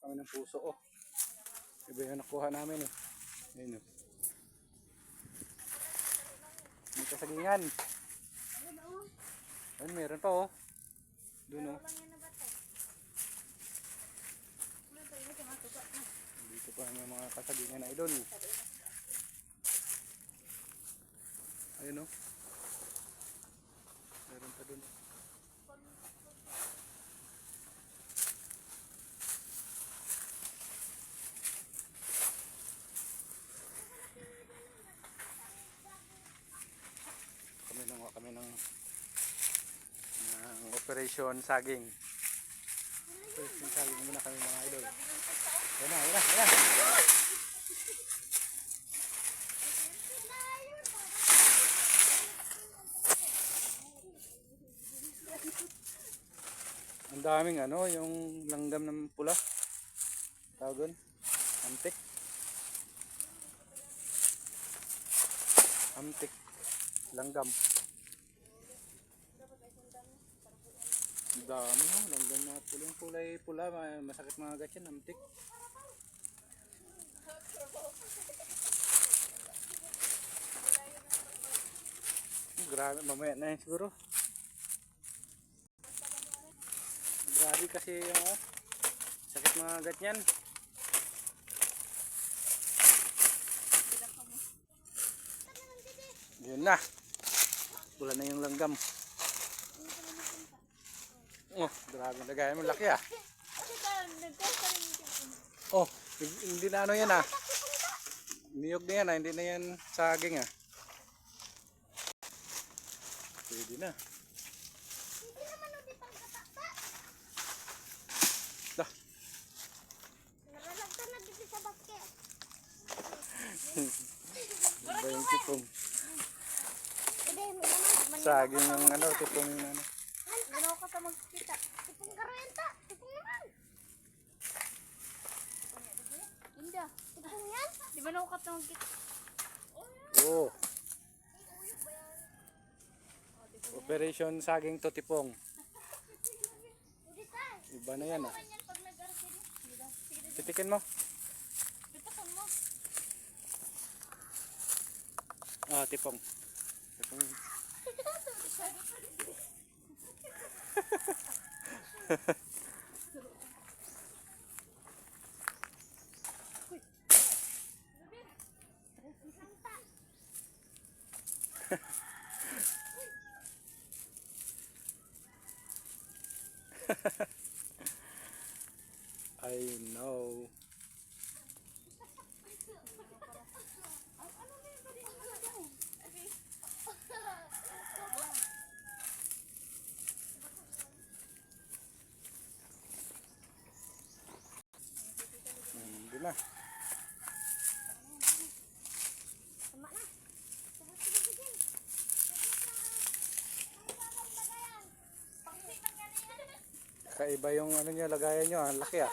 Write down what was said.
kami ng puso. Oh, iba yung nakuha namin eh. Ayun oh. May kasagingan. Ayun, meron pa oh. Doon oh. Dito pa may mga kasagingan na idol. Ayun oh. Meron pa doon. Kami ng operation saging. Operation saging muna kami mga idol. Yan na, yan na, yan na. Ang daming ano, yung langgam ng pula. Tawag doon, amtik. Amtik, langgam. Ang dami no, langgam na pulang kulay pula, masakit mga agad yan, amtik. Grabe, mamaya na yun siguro. Grabe kasi yung sakit mga agad yan. Yun na. Wala na yung langgam. Oh, grabe na gaya mo. Laki ah. Oh, hindi na ano yan ah. Niyog na yan ah. Hindi na yan saging ah. Pwede na. Dah. Nalalagtan na dito sa basket. Iba yung tipong. Saging yung ano, tipong yung ano. Ano ka sa magkita? Tipong karwenta. Tipong naman. Inda. Tipong yan? Di ba naukat na magkita? Oo. Operation saging to tipong. Iba na yan ah. Titikin mo. Ah, tipong. Tipong. I know. Hindi na. Kaiba yung ano niya, lagayan niyo, ang laki ah.